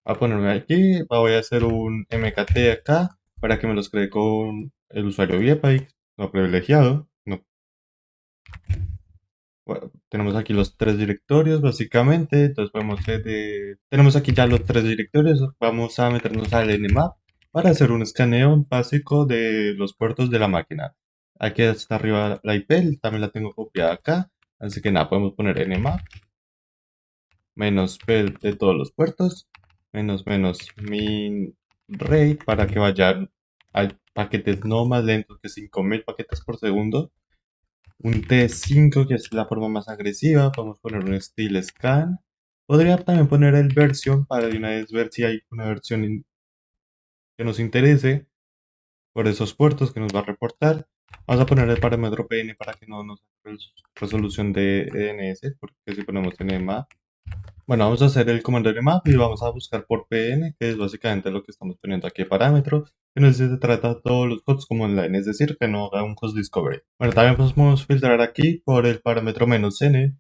a ponerme aquí, voy a hacer un MKT acá para que me los cree con el usuario VPI, no privilegiado. No, bueno, tenemos aquí los tres directorios básicamente, entonces tenemos aquí ya los tres directorios, vamos a meternos al Nmap para hacer un escaneo básico de los puertos de la máquina. Aquí está arriba la IP, también la tengo copiada acá, así que nada, podemos poner Nmap menos P de todos los puertos, menos min rate para que vayan a paquetes no más lentos que 5000 paquetes por segundo. Un T5 que es la forma más agresiva, podemos poner un steel scan. Podría también poner el version para de una vez ver si hay una versión que nos interese por esos puertos que nos va a reportar. Vamos a poner el parámetro PN para que no nos haga resolución de DNS, porque si ponemos NMA. Bueno, vamos a hacer el comando nmap y vamos a buscar por PN, que es básicamente lo que estamos poniendo aquí de parámetro, que no se trata de todos los hosts como online, es decir, que no haga un host discovery. Bueno, también podemos filtrar aquí por el parámetro "-n",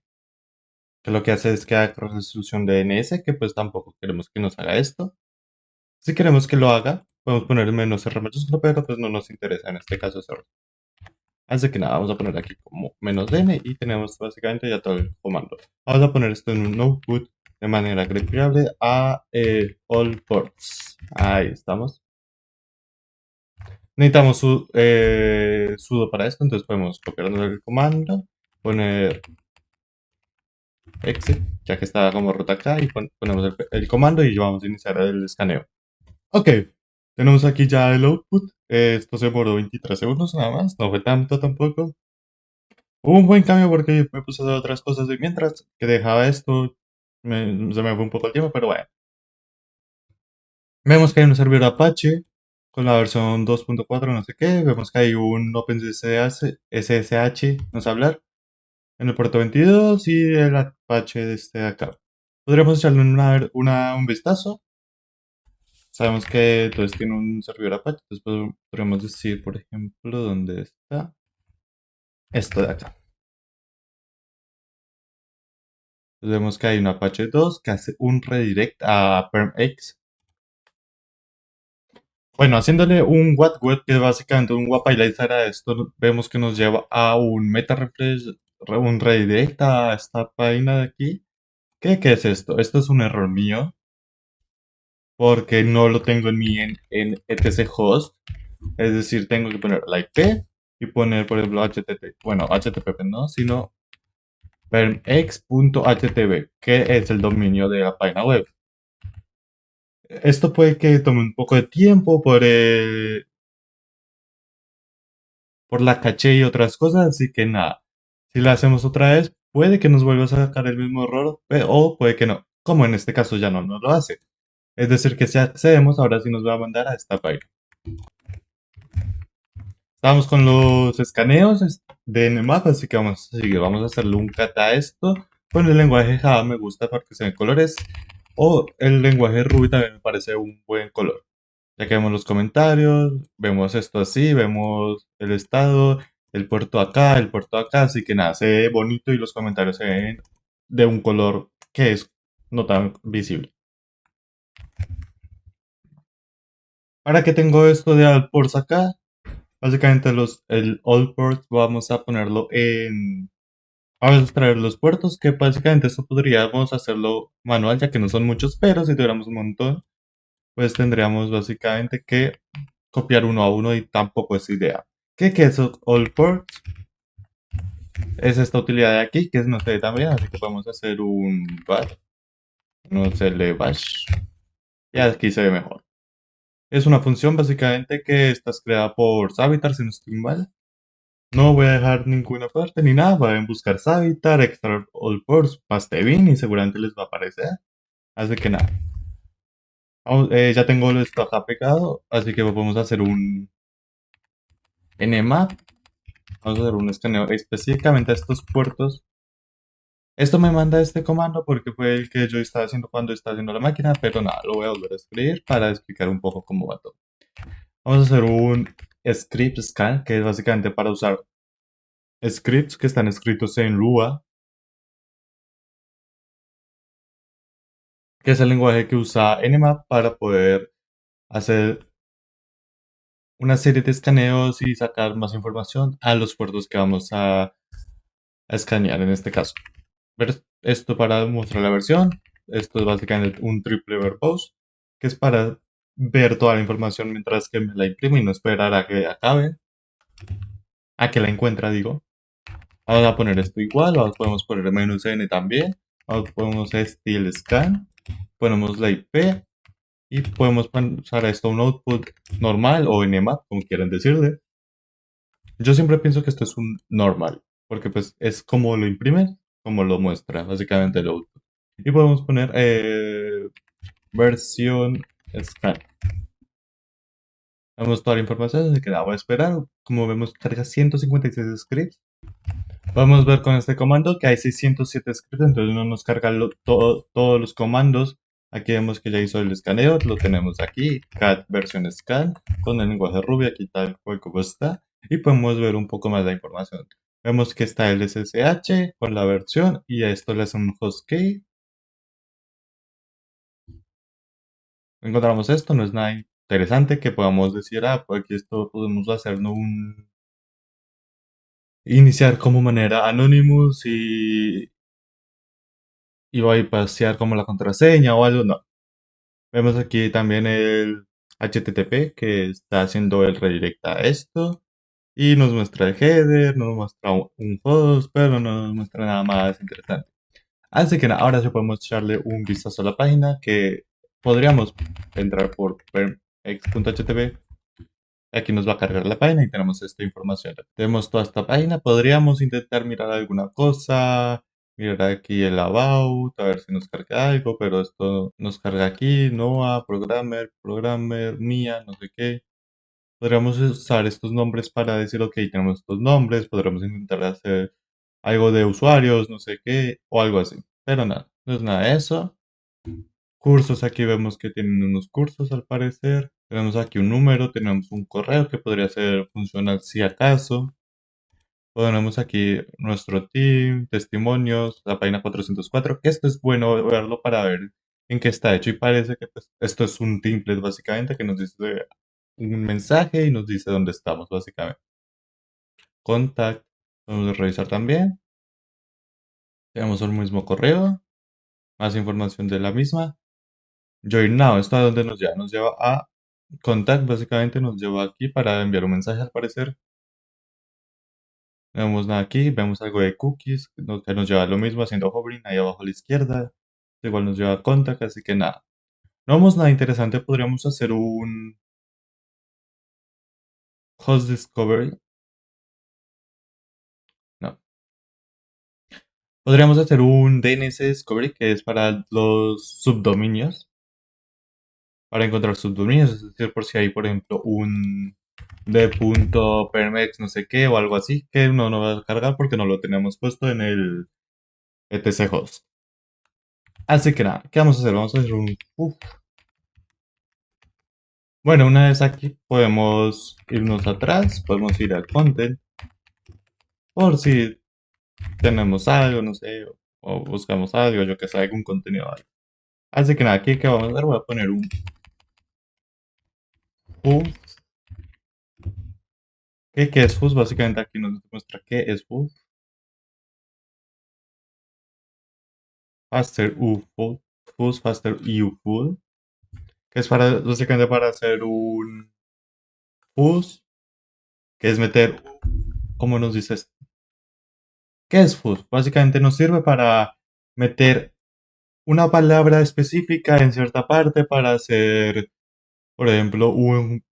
que lo que hace es que haga resolución de DNS, que pues tampoco queremos que nos haga esto. Si queremos que lo haga, podemos poner el "-r" mayúsculo, pero pues no nos interesa en este caso hacerlo. Así que nada, vamos a poner aquí como "-n" y tenemos básicamente ya todo el comando. Vamos a poner esto en un notebook de manera grepable a all ports. Ahí estamos. Necesitamos sudo para esto, entonces podemos copiar el comando, poner exit, ya que está como root acá, y ponemos el comando y vamos a iniciar el escaneo. Ok, tenemos aquí ya el output. Esto se demoró 23 segundos nada más, no fue tanto tampoco. Hubo un buen cambio porque me puse a hacer otras cosas y mientras que dejaba esto, se me fue un poco el tiempo, pero bueno. Vemos que hay un servidor Apache con la versión 2.4, no sé qué. Vemos que hay un OpenSSH, no sé hablar, en el puerto 22 y el Apache de este de acá. Podríamos echarle un vistazo. Sabemos que entonces tiene un servidor Apache, entonces podríamos decir, por ejemplo, dónde está esto de acá. Entonces vemos que hay un Apache 2 que hace un redirect a PermX. Bueno, haciéndole un what web, que es básicamente un guapailaizar a esto, vemos que nos lleva a un meta refresh, un redirect a esta página de aquí. ¿Qué es esto? Esto es un error mío porque no lo tengo en etc host. Es decir, tengo que poner la IP y poner, por ejemplo, HTTP. Bueno, HTTP no, sino permx.htb, que es el dominio de la página web. Esto puede que tome un poco de tiempo por la caché y otras cosas, así que nada. Si la hacemos otra vez, puede que nos vuelva a sacar el mismo error, o puede que no, como en este caso ya no nos lo hace. Es decir, que si accedemos, ahora sí nos va a mandar a esta página. Estamos con los escaneos de Nmap, así que vamos a seguir. Vamos a hacerle un cat a esto. Con el lenguaje Java me gusta porque se ven colores. O el lenguaje Ruby también me parece un buen color. Ya que vemos los comentarios, vemos esto así, vemos el estado, el puerto acá, así que nada, se ve bonito y los comentarios se ven de un color que es no tan visible. ¿Para qué tengo esto de all ports acá? Básicamente el all ports vamos a ponerlo en... Vamos a extraer los puertos, que básicamente esto podríamos hacerlo manual, ya que no son muchos, pero si tuviéramos un montón, pues tendríamos básicamente que copiar uno a uno y tampoco es idea. ¿Qué es all ports? Es esta utilidad de aquí, que es no sé también, así que podemos hacer un bash, no sé, le bash, y aquí se ve mejor. Es una función básicamente que está creada por Savitar, si no estoy mal. No voy a dejar ninguna parte ni nada, pueden buscar Savitar, extract all ports, paste bin y seguramente les va a aparecer. Así que nada, ya tengo esto acá pegado, así que podemos hacer un nmap, vamos a hacer un escaneo específicamente a estos puertos. Esto me manda este comando porque fue el que yo estaba haciendo cuando estaba haciendo la máquina, pero nada, lo voy a volver a escribir para explicar un poco cómo va todo. Vamos a hacer un script scan, que es básicamente para usar scripts que están escritos en Lua. que es el lenguaje que usa Nmap para poder hacer una serie de escaneos y sacar más información a los puertos que vamos a escanear en este caso. Ver esto para mostrar la versión. Esto es básicamente un triple verbose, que es para ver toda la información mientras que me la imprime y no esperar a que acabe, a que la encuentra, digo. Vamos a poner esto igual, podemos poner "-n" también, podemos steel scan, ponemos la IP y podemos pasar a esto a un output normal o nmap, como quieran decirle. Yo siempre pienso que esto es un normal, porque pues es como lo imprime, como lo muestra, básicamente el output. Y podemos poner versión scan. Vemos toda la información, así que la voy a esperar. Como vemos, carga 156 scripts. Podemos ver con este comando que hay 607 scripts, entonces no nos carga todos los comandos. Aquí vemos que ya hizo el escaneo, lo tenemos aquí, cat versión scan, con el lenguaje Ruby, aquí tal cual como está, y podemos ver un poco más de información. Vemos que está el SSH con la versión, y a esto le hace un hostkey. Encontramos esto, no es nada interesante que podamos decir, pues aquí esto podemos hacer iniciar como manera Anonymous y bypassear como la contraseña o algo, no. Vemos aquí también el HTTP que está haciendo el redirect a esto y nos muestra el header, nos muestra un host, pero no nos muestra nada más interesante. Así que nada, ahora sí podemos echarle un vistazo a la página que podríamos entrar por permx.htp. Aquí nos va a cargar la página y tenemos esta información. Tenemos toda esta página. Podríamos intentar mirar alguna cosa. Mirar aquí el about, a ver si nos carga algo, pero esto nos carga aquí, Noah, programmer, Mia, no sé qué. Podríamos usar estos nombres para decir, ok, tenemos estos nombres, podríamos intentar hacer algo de usuarios, no sé qué, o algo así. Pero nada, no es nada de eso. Cursos, aquí vemos que tienen unos cursos al parecer. Tenemos aquí un número, tenemos un correo que podría ser funcional si acaso. Ponemos aquí nuestro team, testimonios, la página 404, que esto es bueno verlo para ver en qué está hecho y parece que pues, esto es un template básicamente que nos dice un mensaje y nos dice dónde estamos básicamente. Contact, podemos revisar también. Tenemos el mismo correo, más información de la misma. Join Now, ¿esto a dónde nos lleva? Nos lleva a Contact, básicamente nos lleva aquí para enviar un mensaje al parecer. No vemos nada aquí, vemos algo de cookies, que nos lleva a lo mismo haciendo hovering ahí abajo a la izquierda. Igual nos lleva a Contact, así que nada. No vemos nada interesante, podríamos hacer un host discovery. No. Podríamos hacer un DNS discovery que es para los subdominios. Para encontrar subdominios, es decir, por si hay, por ejemplo, un d.permex no sé qué o algo así, que no va a cargar porque no lo tenemos puesto en el etc host. Así que nada, ¿qué vamos a hacer? Vamos a hacer un... Bueno, una vez aquí podemos irnos atrás, podemos ir a content, por si tenemos algo, no sé, o buscamos algo, yo que sé, algún contenido. Algo. Así que nada, aquí que vamos a hacer, voy a poner un foo. ¿Qué es foo? Básicamente aquí nos muestra qué es foo. Faster UFO, Fuzz Faster UFO, que es para, básicamente para hacer un fuzz, que es meter, ¿cómo nos dices? ¿Qué es fuzz? Básicamente nos sirve para meter una palabra específica en cierta parte para hacer, por ejemplo, un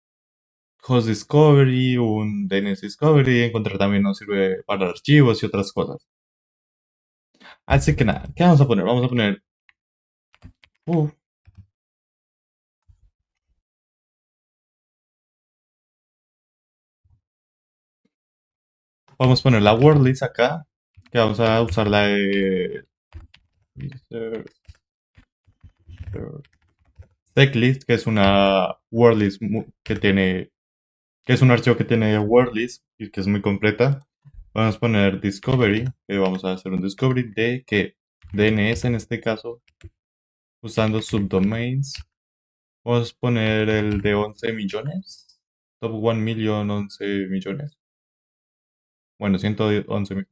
host discovery, un DNS discovery, encontrar también nos sirve para archivos y otras cosas. Así que nada, ¿qué vamos a poner? Vamos a poner, uh, vamos a poner la word list acá, que vamos a usar la de Checklist, que es una wordlist que tiene, que es un archivo que tiene wordlist y que es muy completa. Vamos a poner discovery, que vamos a hacer un discovery de que DNS en este caso, usando subdomains. Vamos a poner el de 11 millones. Top 1 million 11 millones. Bueno, 111 millones.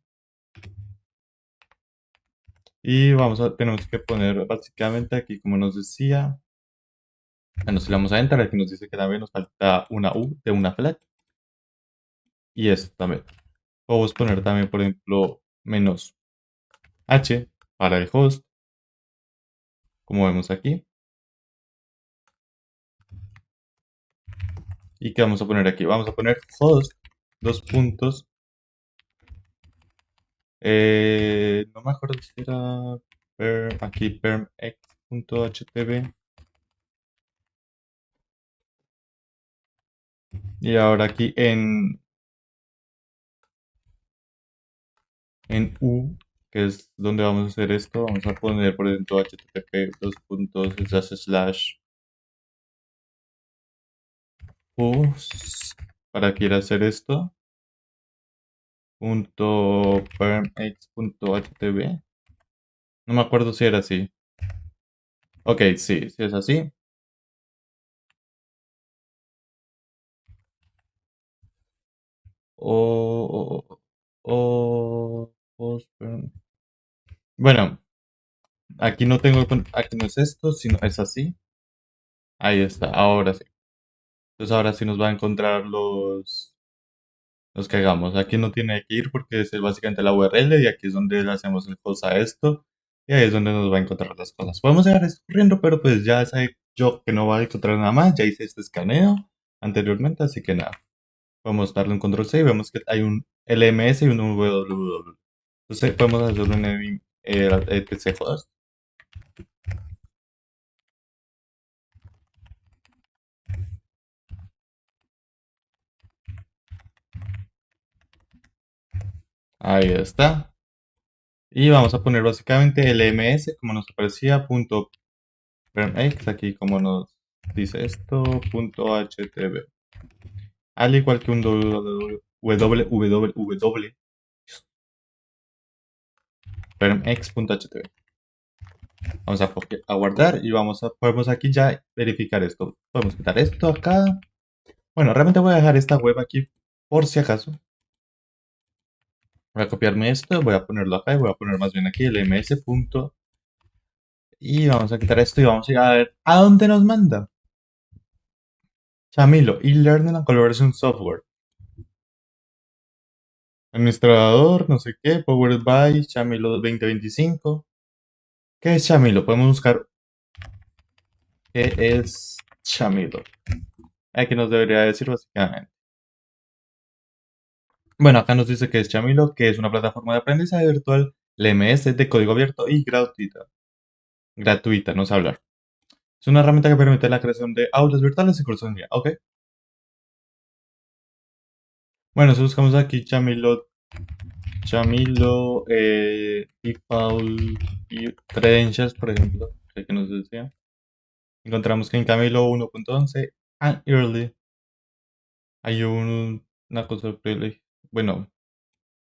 Y tenemos que poner básicamente aquí, como nos decía. Bueno, si le damos a Enter, aquí nos dice que también nos falta una U de una flag. Y esto también. Podemos poner también, por ejemplo, menos H para el host, como vemos aquí. ¿Y qué vamos a poner aquí? Vamos a poner host, dos puntos. No me acuerdo si era aquí permx.htb. Y ahora aquí en U, que es donde vamos a hacer esto, vamos a poner por ejemplo http dos puntos slash host para que ir a hacer esto. Punto permx.htb. No me acuerdo si era así. Ok, sí, sí es así. O, bueno, aquí no tengo, aquí no es esto, sino es así. Ahí está, ahora sí. Entonces ahora sí nos va a encontrar los que hagamos. Aquí no tiene que ir porque es básicamente la URL y aquí es donde le hacemos el post a esto. Y ahí es donde nos va a encontrar las cosas. Podemos dejar esto corriendo, pero pues ya sé yo que no va a encontrar nada más. Ya hice este escaneo anteriormente, así que nada. Podemos darle un control C y vemos que hay un LMS y un www. Entonces podemos hacer un etc host. Ahí está. Y vamos a poner básicamente LMS, como nos aparecía, punto permx, aquí como nos dice esto, punto htb. Al igual que un www permx.htb. Vamos a guardar y podemos aquí ya verificar esto. Podemos quitar esto acá. Bueno, realmente voy a dejar esta web aquí por si acaso. Voy a copiarme esto, voy a ponerlo acá y voy a poner más bien aquí el ms punto. Y vamos a quitar esto y vamos a ir a ver a dónde nos manda. Chamilo, e-learning and collaboration software. Administrador, no sé qué, Powered by Chamilo 2025. ¿Qué es Chamilo? Podemos buscar qué es Chamilo. Aquí nos debería decir básicamente. Bueno, acá nos dice que es Chamilo, que es una plataforma de aprendizaje virtual, LMS de código abierto y gratuita. Gratuita, no sé hablar. Es una herramienta que permite la creación de aulas virtuales y cursos en línea. Ok. Bueno, si buscamos aquí Chamilo y Paul y Credentials, por ejemplo, que nos decía. Encontramos que en Camilo 1.11 and Early hay una cosa bueno,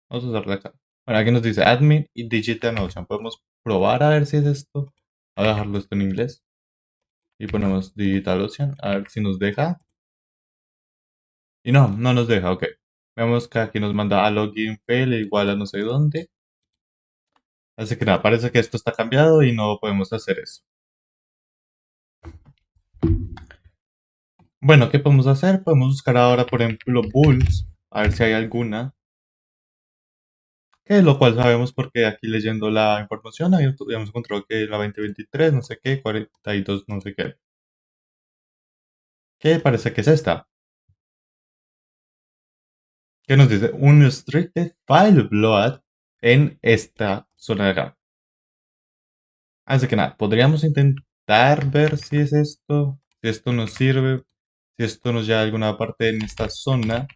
vamos a usarla acá. Bueno, aquí nos dice Admin y Digital Ocean. Podemos probar a ver si es esto. Voy a dejarlo esto en inglés. Y ponemos Digital Ocean. A ver si nos deja. Y no, no nos deja, ok. Vemos que aquí nos manda a login fail igual a no sé dónde. Así que nada, parece que esto está cambiado y no podemos hacer eso. Bueno, ¿qué podemos hacer? Podemos buscar ahora, por ejemplo, Bulls. A ver si hay alguna. Que lo cual sabemos porque aquí leyendo la información habíamos encontrado que la 2023, no sé qué, 42, no sé qué. ¿Qué parece que es esta? Que nos dice un restricted file bloat en esta zona de acá. Así que nada, podríamos intentar ver si es esto, si esto nos sirve, si esto nos lleva a alguna parte en esta zona.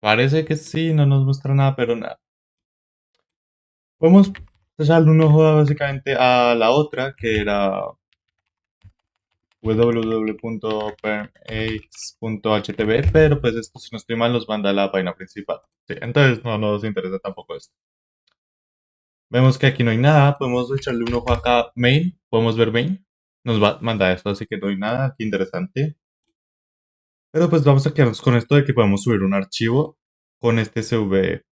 Parece que sí, no nos muestra nada, pero nada. Podemos echarle un ojo básicamente a la otra, que era www.permx.htb, pero pues esto si no estoy mal nos manda a la página principal. Sí, entonces no nos interesa tampoco esto. Vemos que aquí no hay nada, podemos echarle un ojo acá, main, podemos ver main, nos va a mandar esto, así que no hay nada aquí interesante. Pero pues vamos a quedarnos con esto de que podemos subir un archivo con este CVE.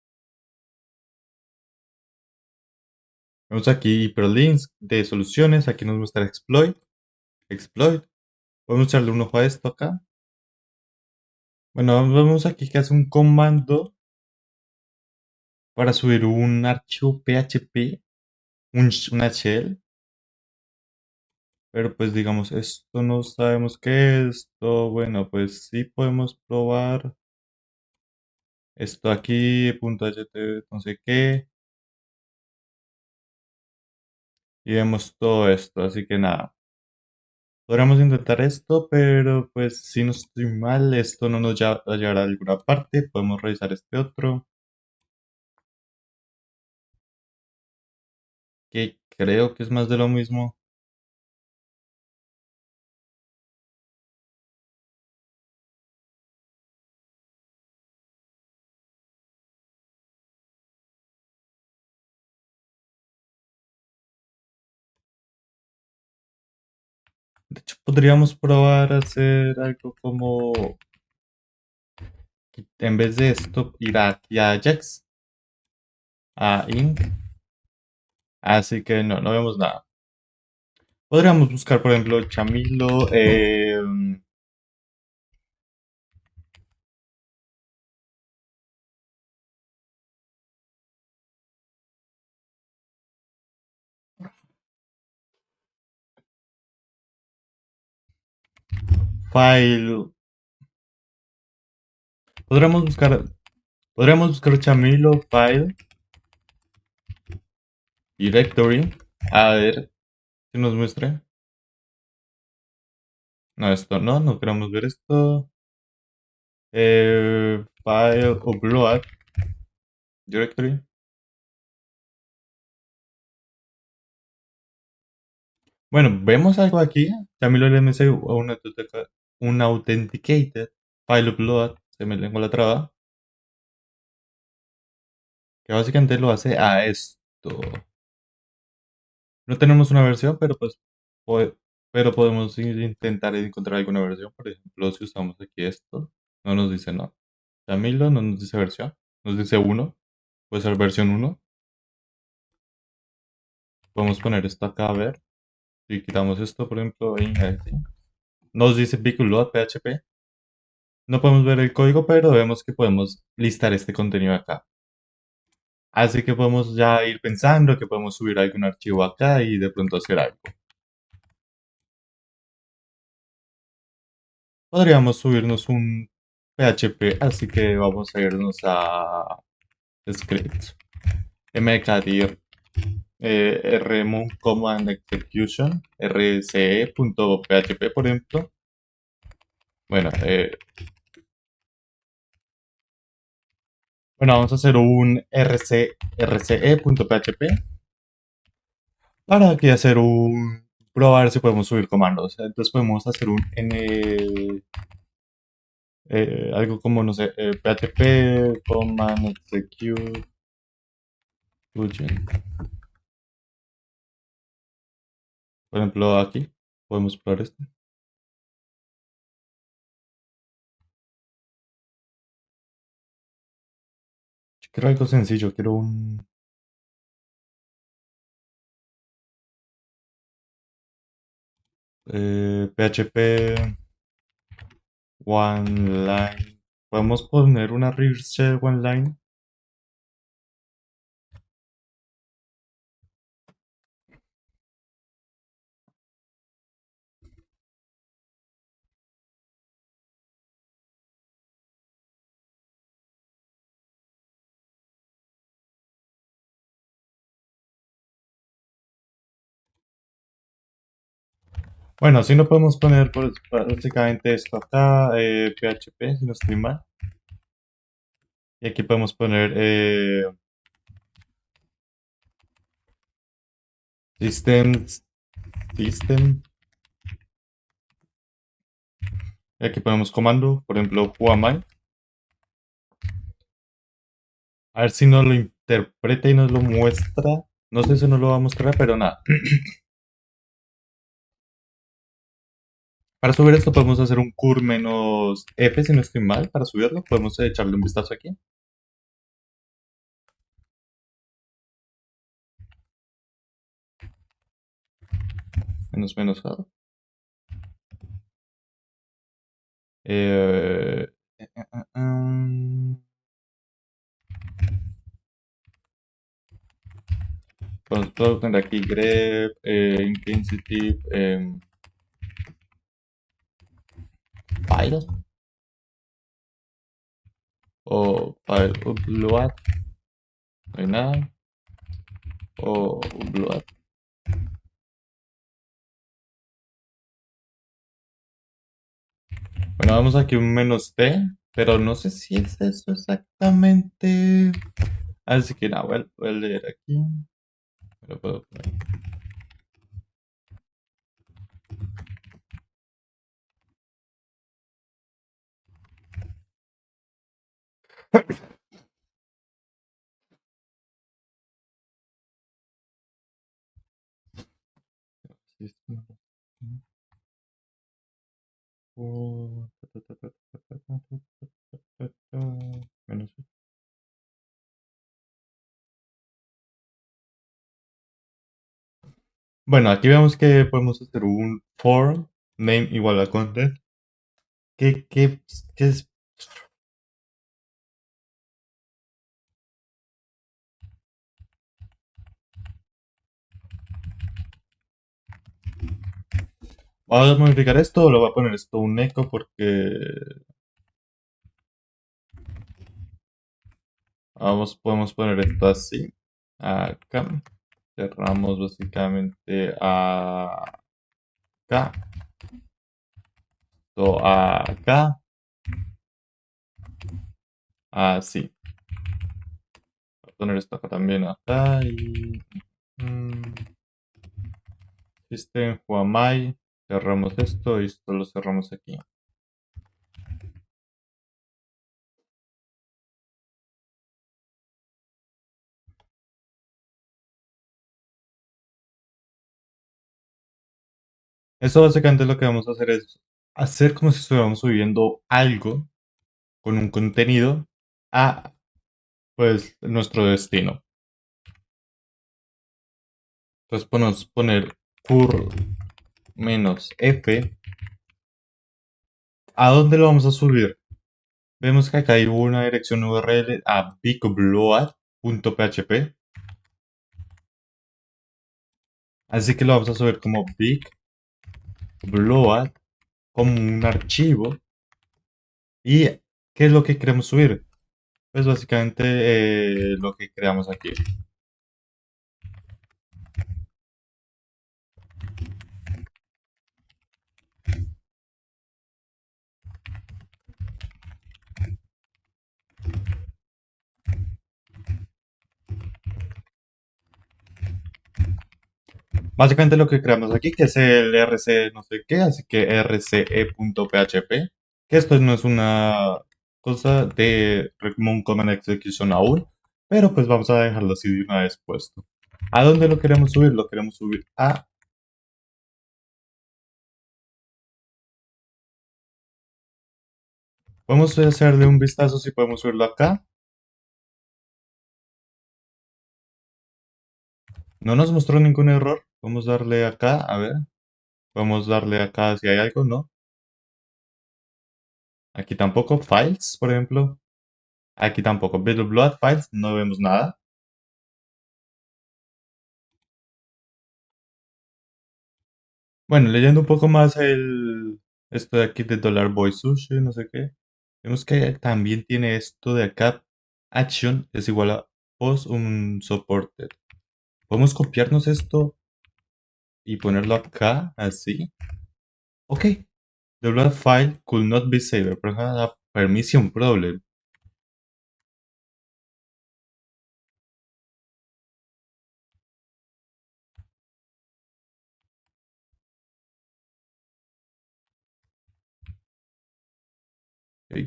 Vemos aquí hiperlinks de soluciones, aquí nos muestra exploit. Podemos echarle un ojo a esto acá. Bueno, vemos aquí que hace un comando para subir un archivo PHP, una shell. Pero pues digamos, esto no sabemos qué es esto. Bueno, pues sí podemos probar esto aquí, .ht, no sé qué. Y vemos todo esto, así que nada. Podríamos intentar esto, pero pues si no estoy mal, esto no nos va a llevar a alguna parte. Podemos revisar este otro, que creo que es más de lo mismo. De hecho, podríamos probar a hacer algo como, en vez de esto, ir aquí a Ajax, a Inc. Así que no, no vemos nada. Podríamos buscar, por ejemplo, Chamilo, File. Podríamos buscar, podríamos buscar Chamilo, File, Directory. A ver si nos muestra. No, esto no, no queremos ver esto. File, Upload, Directory. Bueno, vemos algo aquí. Chamilo LMC, un Authenticated, File Upload, se me lengua la traba, que básicamente lo hace a esto. No tenemos una versión, pero pues pero podemos intentar encontrar alguna versión. Por ejemplo, si usamos aquí esto, no nos dice no. Camilo no nos dice versión, nos dice uno. Puede ser versión uno. Podemos poner esto acá a ver. Si quitamos esto, por ejemplo, aquí, nos dice Piculot PHP. No podemos ver el código, pero vemos que podemos listar este contenido acá. Así que podemos ya ir pensando que podemos subir algún archivo acá y de pronto hacer algo. Podríamos subirnos un PHP, así que vamos a irnos a script, mkdir, rmon command execution, rce.php, por ejemplo. Bueno, bueno, vamos a hacer un rce.php para aquí hacer un probar si podemos subir comandos. Entonces podemos hacer un n algo como no sé, php command execute. Por ejemplo, aquí podemos probar esto. Yo quiero algo sencillo, quiero un PHP one line. Podemos poner una reverse shell one line. Bueno, si no podemos poner pues, básicamente esto acá, PHP, si no estoy mal. Y aquí podemos poner system, system. Y aquí ponemos comando, por ejemplo, whoami. A ver si nos lo interpreta y nos lo muestra. No sé si no lo va a mostrar, pero nada. Para subir esto podemos hacer un cur menos F si no estoy mal. Para subirlo podemos echarle un vistazo aquí. Menos A. Eh, eh, eh, eh, em, puedo tener aquí grep, intensity, file o file upload, no hay nada, o upload. Bueno, vamos aquí un menos T, pero no sé si es eso exactamente. Así que nada, voy a leer aquí. Me lo puedo poner. Menos. Bueno, aquí vemos que podemos hacer un for name igual a content. ¿Qué es? Vamos a modificar esto o lo voy a poner esto un eco porque podemos poner esto así. Acá. Cerramos básicamente acá. Esto acá. Así. Voy a poner esto acá también acá y. mm, System Huamai. Cerramos esto y esto lo cerramos aquí. Esto básicamente lo que vamos a hacer es hacer como si estuviéramos subiendo algo con un contenido a pues nuestro destino. Entonces podemos poner cur menos f. ¿A dónde lo vamos a subir? Vemos que acá hay una dirección URL a bigbloat.php. Así que lo vamos a subir como bigbloat, como un archivo. ¿Y qué es lo que queremos subir? Pues básicamente lo que creamos aquí. Básicamente lo que creamos aquí, que es el rc no sé qué, así que rce.php, que esto no es una cosa de Common Command Execution aún, pero pues vamos a dejarlo así de una vez puesto. ¿A dónde lo queremos subir? Lo queremos subir a... Vamos a hacerle un vistazo si podemos subirlo acá. No nos mostró ningún error. Vamos a darle acá, a ver. Vamos a darle acá si hay algo, ¿no? Aquí tampoco. Files, por ejemplo. Aquí tampoco. Blood Files, no vemos nada. Bueno, leyendo un poco más esto de aquí de Dollar Boy Sushi, no sé qué, vemos que también tiene esto de acá, action es igual a post un supported. Podemos copiarnos esto y ponerlo acá, así. Ok, the blood file could not be saved, perhaps a permission problem.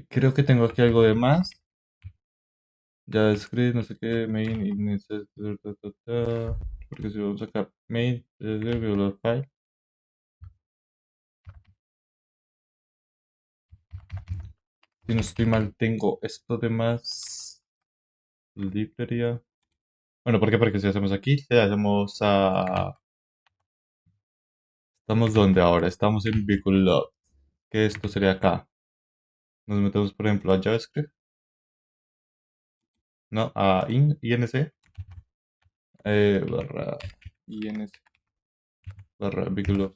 Creo que tengo aquí algo de más. JavaScript, no sé qué, main, init, ta, ta, ta. Porque si vamos a sacar main desde Viola File, si no estoy mal, tengo esto de más librería. Bueno, ¿por qué? Porque si hacemos aquí, le hacemos a. ¿Estamos dónde ahora? Estamos en Vehicle Log. Que esto sería acá. Nos metemos, por ejemplo, a JavaScript. No, a INC. Barra INC. Barra Vehicle Log.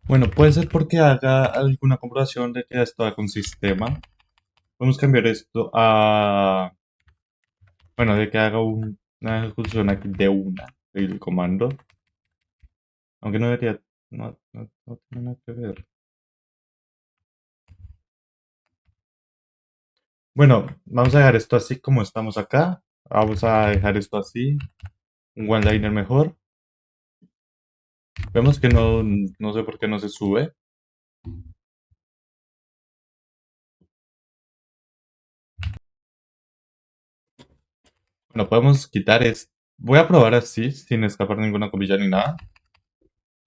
Bueno, puede ser porque haga alguna comprobación de que esto haga un sistema. Podemos cambiar esto a. Bueno, de que haga una ejecución aquí de una del comando. Aunque no debería. No tiene nada que ver. Bueno, vamos a dejar esto así como estamos acá. Vamos a dejar esto así. Un one-liner mejor. Vemos que no sé por qué no se sube. Bueno, podemos quitar esto. Voy a probar así, sin escapar ninguna comilla ni nada.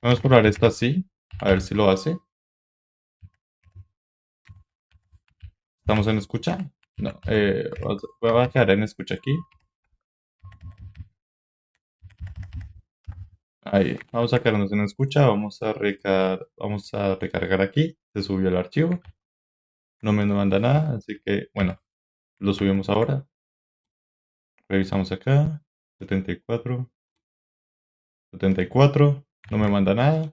Vamos a probar esto así. A ver si lo hace. ¿Estamos en escucha? No. Voy a quedar en escucha aquí. Ahí. Vamos a quedarnos en escucha. Vamos a recargar aquí. Se subió el archivo. No me manda nada. Así que, bueno, lo subimos ahora. Revisamos acá. 74. 74. No me manda nada.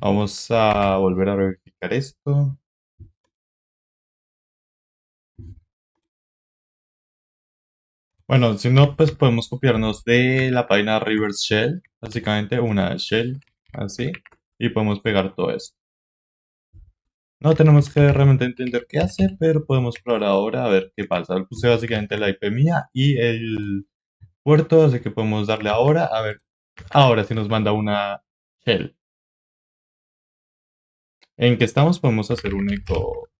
Vamos a volver a verificar esto. Bueno, si no, pues podemos copiarnos de la página Reverse Shell, básicamente una shell así, y podemos pegar todo esto. No tenemos que realmente entender qué hace, pero podemos probar ahora a ver qué pasa. Puse básicamente la IP mía y el puerto, así que podemos darle ahora a ver. Ahora si nos manda una shell. En que estamos podemos hacer un echo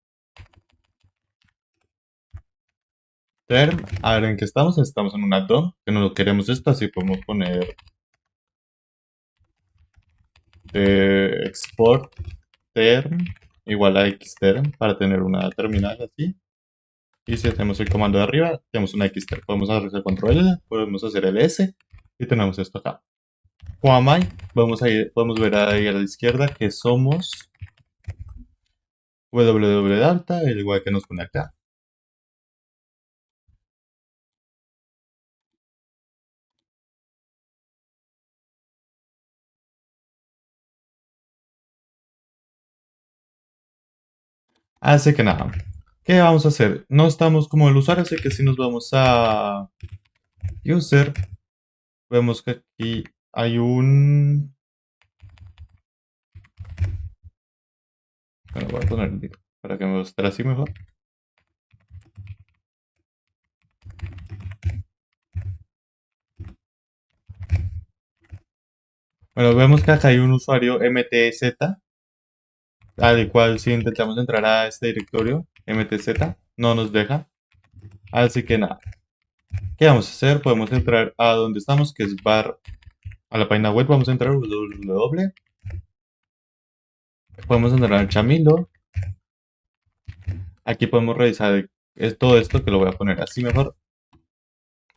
term. A ver en qué estamos. Estamos en una DOM, que no lo queremos esto, así podemos poner export term igual a xterm para tener una terminal así. Y si hacemos el comando de arriba, tenemos una xterm. Podemos hacer el control L, podemos hacer el S y tenemos esto acá. Juamai, podemos ver ahí a la izquierda que somos www Data, el igual que nos pone acá. Así que nada, ¿qué vamos a hacer? No estamos como el usuario, así que si nos vamos a user, vemos que aquí hay un. Bueno, voy a poner para que me muestre así mejor. Bueno, vemos que acá hay un usuario mtz, al cual si intentamos entrar a este directorio mtz, no nos deja. Así que nada, ¿qué vamos a hacer? Podemos entrar a donde estamos, que es bar, a la página web, vamos a entrar www. Podemos entrar al Chamilo. Aquí podemos revisar todo esto, que lo voy a poner así mejor.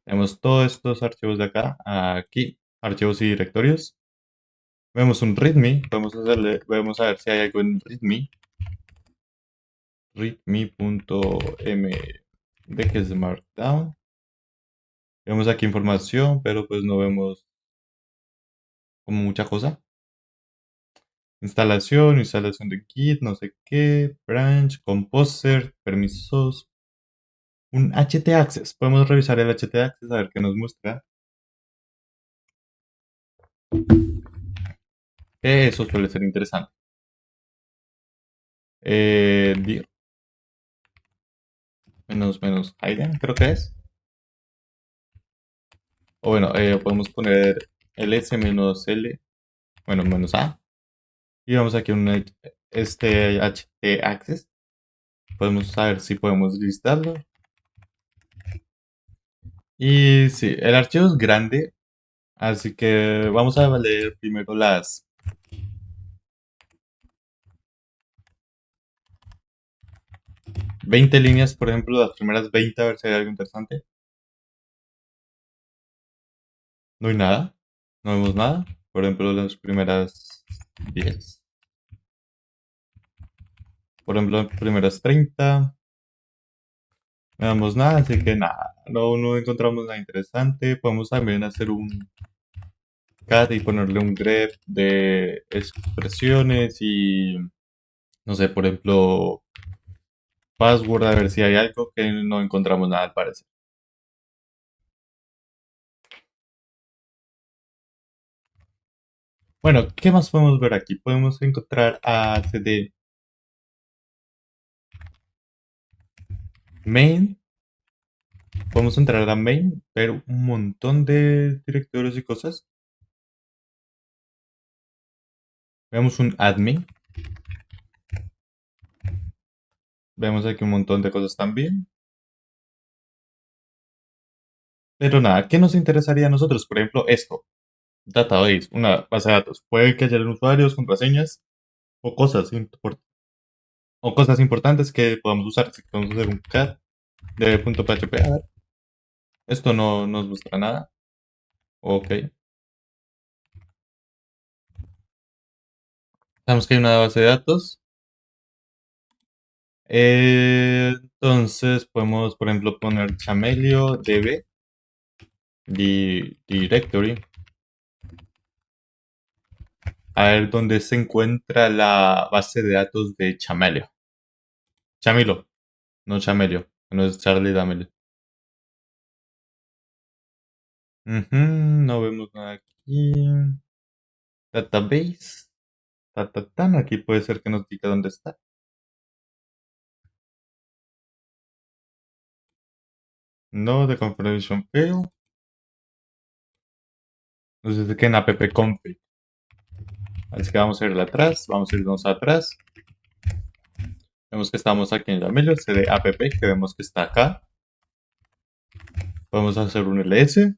Tenemos todos estos archivos de acá, aquí, archivos y directorios. Vemos un readme, vamos a ver si hay algo en readme. Readme.md que es Markdown. Vemos aquí información, pero pues no vemos como mucha cosa. Instalación de Git, no sé qué, branch, composer, permisos. Un htaccess. Podemos revisar el htaccess a ver qué nos muestra. Eso suele ser interesante. Dir, menos hidden, creo que es. O bueno, podemos poner ls menos l, bueno, menos a. Y vamos aquí a un este htaccess. podemos saber si podemos listarlo. Y sí, el archivo es grande, así que vamos a leer primero las 20 líneas, por ejemplo, las primeras 20 a ver si hay algo interesante. No hay nada, no vemos nada. Por ejemplo, las primeras 10, por ejemplo, las primeras 30, no vemos nada, así que nada, no encontramos nada interesante. Podemos también hacer un cat y ponerle un grep de expresiones y, no sé, por ejemplo, password, a ver si hay algo que no encontramos nada al parecer. Bueno, ¿qué más podemos ver aquí? Podemos encontrar a cd main. Podemos entrar a main, ver un montón de directorios y cosas. Vemos un admin. Vemos aquí un montón de cosas también. Pero nada, ¿qué nos interesaría a nosotros? Por ejemplo, esto. Database, una base de datos. Puede que haya usuarios, contraseñas o cosas importantes que podamos usar. Si podemos hacer un cat de .php. A ver, esto no nos muestra nada. Ok. Sabemos que hay una base de datos. Entonces podemos, por ejemplo, poner Chamelio DB directory. A ver dónde se encuentra la base de datos de Chamelio. Chamilo, no Chamelio, no es Charlie D'Amelio. Ujú, no vemos nada aquí. Database. Aquí puede ser que nos diga dónde está. No, de confirmation fail. Nos dice que en appconfig. Así que vamos a irle atrás. Vamos a irnos atrás. Vemos que estamos aquí en Jamelio, cd app, que vemos que está acá. Vamos a hacer un ls. Y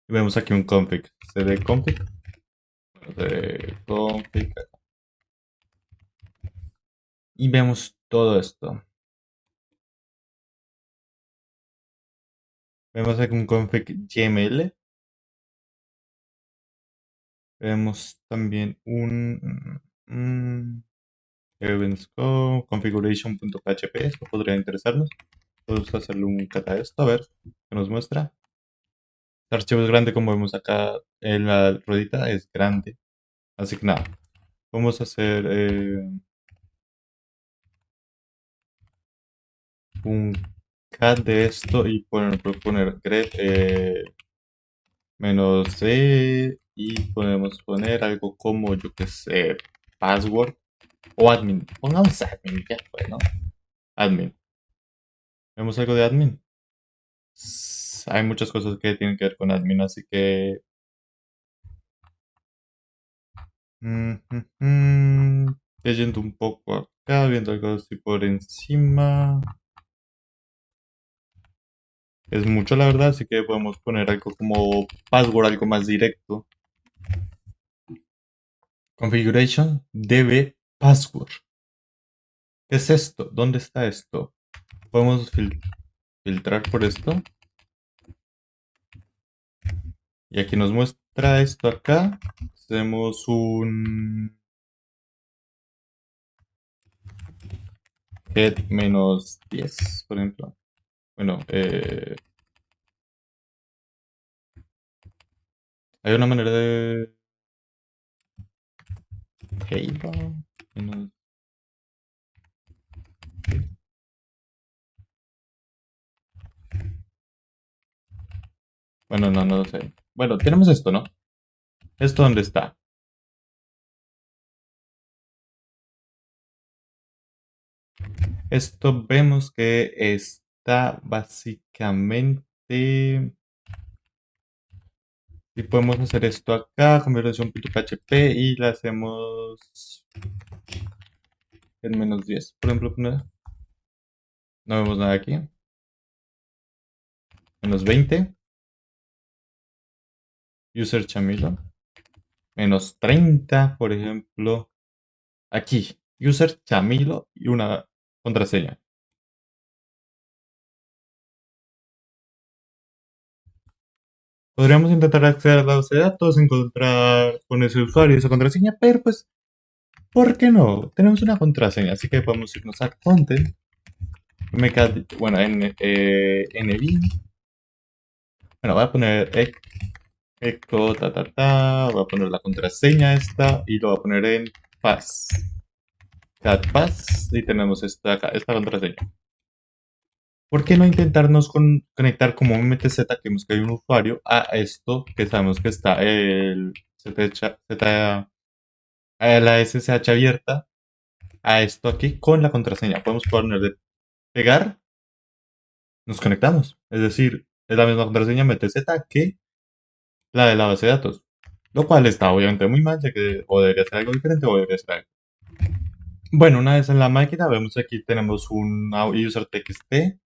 vemos aquí un config. cd config. cd config. Y vemos todo esto. Vemos aquí un config gml. Vemos también un events configuration.php. Esto podría interesarnos. Podemos hacerle un cat a esto, a ver qué nos muestra. El archivo es grande, como vemos acá en la ruedita, es grande. Así que nada, vamos a hacer un cat de esto y poner grep menos c y podemos poner algo como, yo que sé, password o admin. Pongamos admin, ya fue, ¿no? Admin. ¿Vemos algo de admin? Hay muchas cosas que tienen que ver con admin, así que... leyendo un poco acá, viendo algo así por encima. Es mucho, la verdad, así que podemos poner algo como password, algo más directo. Configuration db password. ¿Qué es esto? ¿Dónde está esto? Podemos filtrar por esto. Y aquí nos muestra esto acá. Hacemos un head menos 10, por ejemplo. Bueno, hay una manera de table menos... Bueno, no lo sé. Bueno, tenemos esto, ¿no? ¿Esto dónde está? Esto vemos que está básicamente... Y podemos hacer esto acá, conversión.php y le hacemos en -10. Por ejemplo, no vemos nada aquí. -20. User Chamilo. -30, por ejemplo. Aquí. User Chamilo y una contraseña. Podríamos intentar acceder a la base de datos, encontrar con ese usuario y esa contraseña, pero pues, ¿por qué no? Tenemos una contraseña, así que podemos irnos a Content, bueno, en Evin. Bueno, voy a poner echo, voy a poner la contraseña esta y lo voy a poner en pass. Cat pass y tenemos esta contraseña. ¿Por qué no intentarnos conectar como un MTZ que hemos caído un usuario a esto que sabemos que está el la SSH abierta a esto aquí con la contraseña? Podemos ponerle pegar, nos conectamos. Es decir, es la misma contraseña MTZ que la de la base de datos. Lo cual está obviamente muy mal, ya que o debería ser algo diferente o debería ser algo. Bueno, una vez en la máquina, vemos que aquí tenemos un user txt.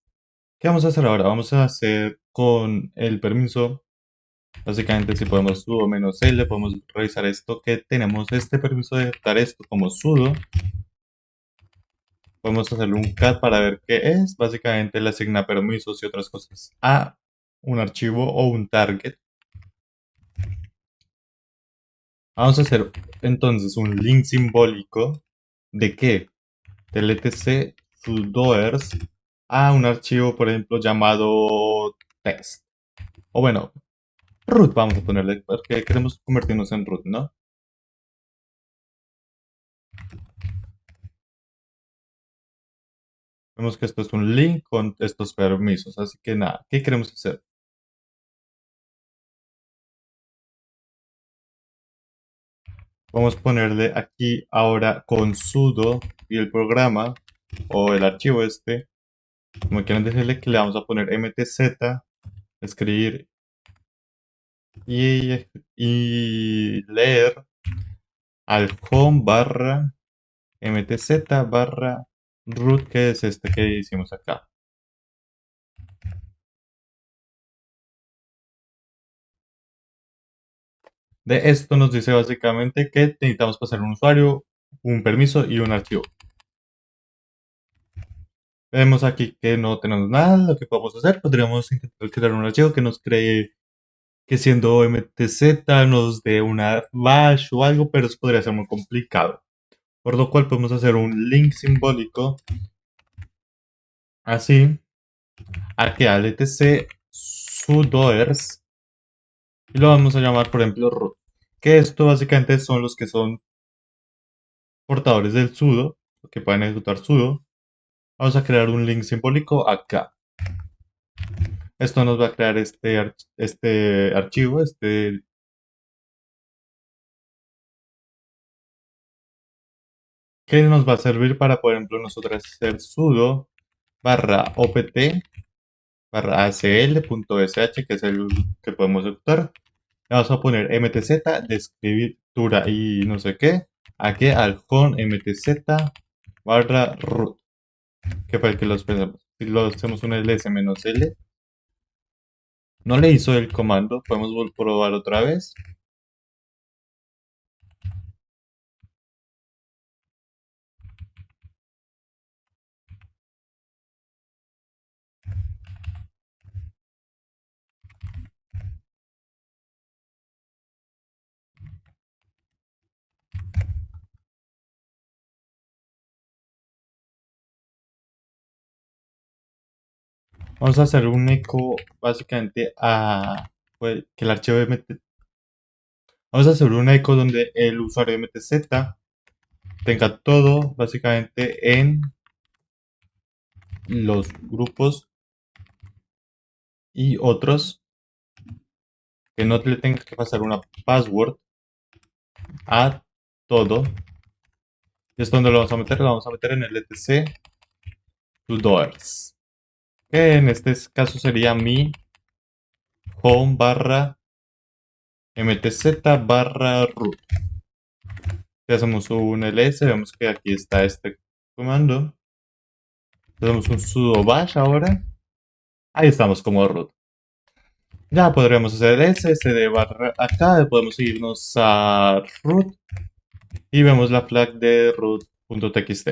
¿Qué vamos a hacer ahora? Vamos a hacer con el permiso. Básicamente, si podemos sudo -l, podemos revisar esto que tenemos este permiso de dar esto como sudo. Podemos hacerle un cat para ver qué es. Básicamente le asigna permisos y otras cosas a un archivo o un target. Vamos a hacer entonces un link simbólico de qué? Del etc sudoers a un archivo, por ejemplo, llamado test. O bueno, root vamos a ponerle, porque queremos convertirnos en root, ¿no? Vemos que esto es un link con estos permisos, así que nada, ¿qué queremos hacer? Vamos a ponerle aquí ahora con sudo y el programa o el archivo este, como quieran decirle, que le vamos a poner mtz, escribir y leer al home barra mtz barra root, que es este que hicimos acá. De esto nos dice básicamente que necesitamos pasar un usuario, un permiso y un archivo. Vemos aquí que no tenemos nada. Lo que podemos hacer, podríamos intentar crear un archivo que nos cree, que siendo mtz nos dé una bash o algo, pero eso podría ser muy complicado. Por lo cual podemos hacer un link simbólico así, aquí al etc sudoers, y lo vamos a llamar, por ejemplo, root. Que esto básicamente son los que son portadores del sudo, que pueden ejecutar sudo. Vamos a crear un link simbólico acá. Esto nos va a crear este archivo, que nos va a servir para, por ejemplo, nosotros hacer sudo barra opt barra acl.sh, que es el que podemos ejecutar. Le vamos a poner mtz de escritura y no sé qué, aquí al con mtz barra root, que fue el que los pensamos. Si lo hacemos un ls-l, no le hizo el comando, podemos probar otra vez. Vamos a hacer un eco básicamente a que el archivo mtz. Vamos a hacer un eco donde el usuario mtz tenga todo básicamente en los grupos y otros, que no le tenga que pasar una password a todo. Y esto donde lo vamos a meter, lo vamos a meter en el etc to doors, que en este caso sería mi home barra mtz barra root. Si hacemos un ls, vemos que aquí está este comando. Tenemos un sudo bash ahora. Ahí estamos como root. Ya podríamos hacer ssd barra acá. Podemos irnos a root y vemos la flag de root.txt.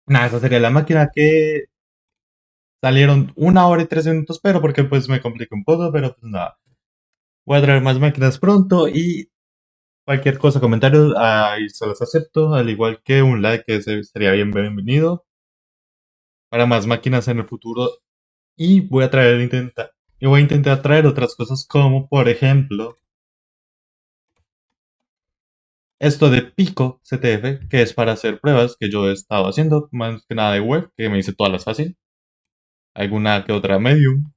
Nada, esa sería la máquina que salieron 1 hora y 3 minutos, pero porque pues me complica un poco, pero pues nada. Voy a traer más máquinas pronto y cualquier cosa, comentarios, ahí se los acepto, al igual que un like que sería bienvenido para más máquinas en el futuro. Y voy a intentar traer otras cosas como, por ejemplo, esto de Pico CTF, que es para hacer pruebas que yo he estado haciendo, más que nada de web, que me hice todas las fácil, alguna que otra Medium,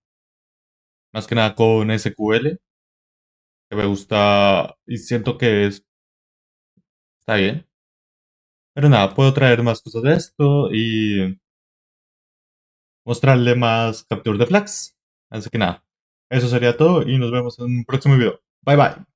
más que nada con SQL, que me gusta y siento que está bien. Pero nada, puedo traer más cosas de esto y mostrarle más capture de flags. Así que nada, eso sería todo y nos vemos en un próximo video. Bye bye.